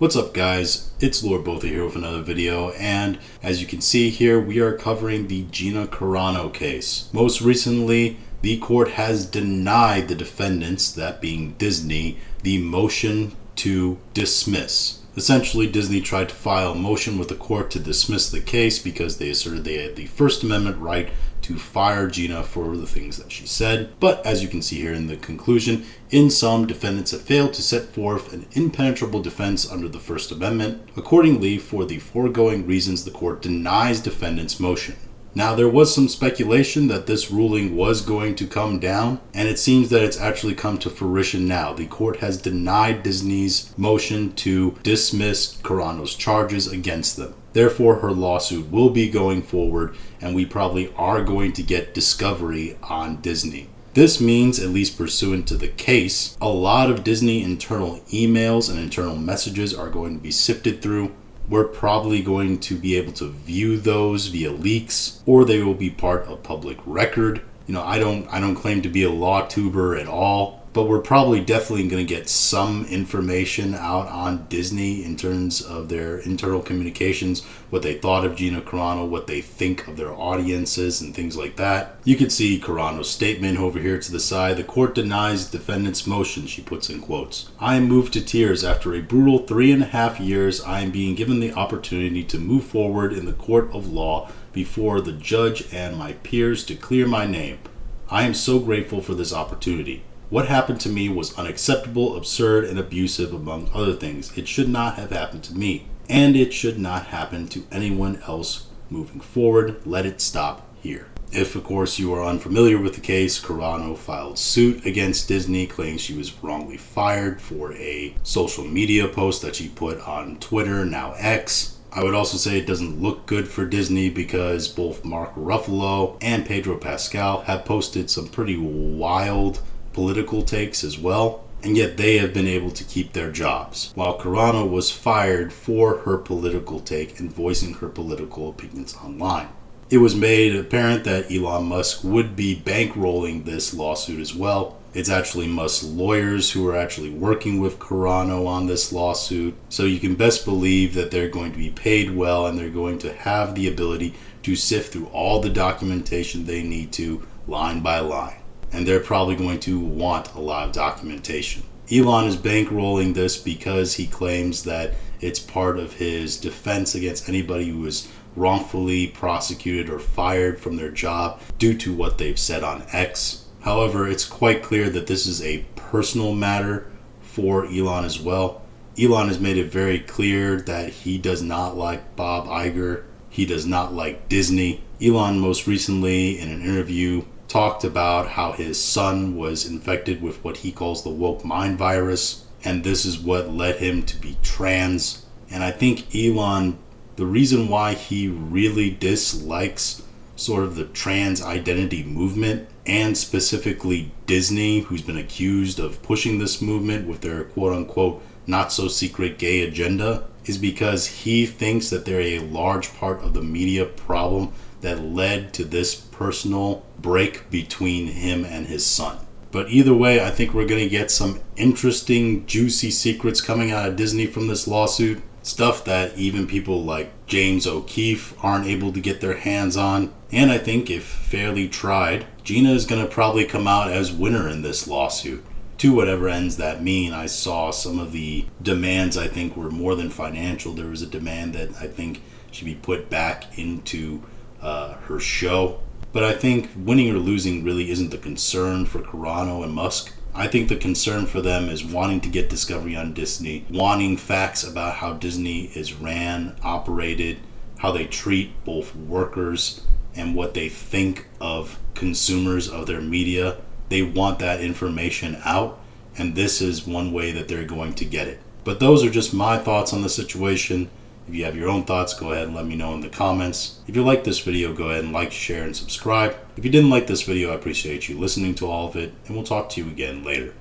What's up guys, it's Lord Botha here with another video, and as you can see here, we are covering the Gina Carano case. Most recently, the court has denied the defendants, that being Disney, the motion to dismiss. Essentially, Disney tried to file a motion with the court to dismiss the case because they asserted they had the First Amendment right to fire Gina for the things that she said. But as you can see here in the conclusion, in sum, defendants have failed to set forth an impenetrable defense under the First Amendment. Accordingly, for the foregoing reasons, the court denies defendants' motion. Now, there was some speculation that this ruling was going to come down, and it seems that it's actually come to fruition now. The court has denied Disney's motion to dismiss Carano's charges against them. Therefore, her lawsuit will be going forward, and we probably are going to get discovery on Disney. This means, at least pursuant to the case, a lot of Disney internal emails and internal messages are going to be sifted through. We're probably going to be able to view those via leaks, or they will be part of public record. I don't claim to be a law tuber at all, but we're probably definitely going to get some information out on Disney in terms of their internal communications, what they thought of Gina Carano, what they think of their audiences, and things like that. You can see Carano's statement over here to the side. The court denies defendant's motion, she puts in quotes. I am moved to tears. After a brutal 3.5 years, I am being given the opportunity to move forward in the court of law before the judge and my peers to clear my name. I am so grateful for this opportunity. What happened to me was unacceptable, absurd, and abusive, among other things. It should not have happened to me, and it should not happen to anyone else moving forward. Let it stop here. If, of course, you are unfamiliar with the case, Carano filed suit against Disney, claiming she was wrongly fired for a social media post that she put on Twitter, now X. I would also say it doesn't look good for Disney because both Mark Ruffalo and Pedro Pascal have posted some pretty wild political takes as well, and yet they have been able to keep their jobs, while Carano was fired for her political take and voicing her political opinions online. It was made apparent that Elon Musk would be bankrolling this lawsuit as well. It's actually Musk's lawyers who are actually working with Carano on this lawsuit, so you can best believe that they're going to be paid well and they're going to have the ability to sift through all the documentation they need to, line by line. And they're probably going to want a lot of documentation. Elon is bankrolling this because he claims that it's part of his defense against anybody who is wrongfully prosecuted or fired from their job due to what they've said on X. However, it's quite clear that this is a personal matter for Elon as well. Elon has made it very clear that he does not like Bob Iger. He does not like Disney. Elon most recently in an interview talked about how his son was infected with what he calls the woke mind virus, and this is what led him to be trans. And I think Elon, the reason why he really dislikes sort of the trans identity movement, and specifically Disney, who's been accused of pushing this movement with their quote-unquote not-so-secret gay agenda, is because he thinks that they're a large part of the media problem that led to this personal break between him and his son. But either way, I think we're going to get some interesting, juicy secrets coming out of Disney from this lawsuit. Stuff that even people like James O'Keefe aren't able to get their hands on. And I think if fairly tried, Gina is going to probably come out as winner in this lawsuit. To whatever ends that mean. I saw some of the demands I think were more than financial. There was a demand that I think should be put back into her show. But I think winning or losing really isn't the concern for Carano and Musk. I think the concern for them is wanting to get discovery on Disney, wanting facts about how Disney is ran, operated, how they treat both workers, and what they think of consumers of their media. They want that information out, and this is one way that they're going to get it. But those are just my thoughts on the situation. If you have your own thoughts, go ahead and let me know in the comments. If you like this video, go ahead and like, share, and subscribe. If you didn't like this video, I appreciate you listening to all of it, and we'll talk to you again later.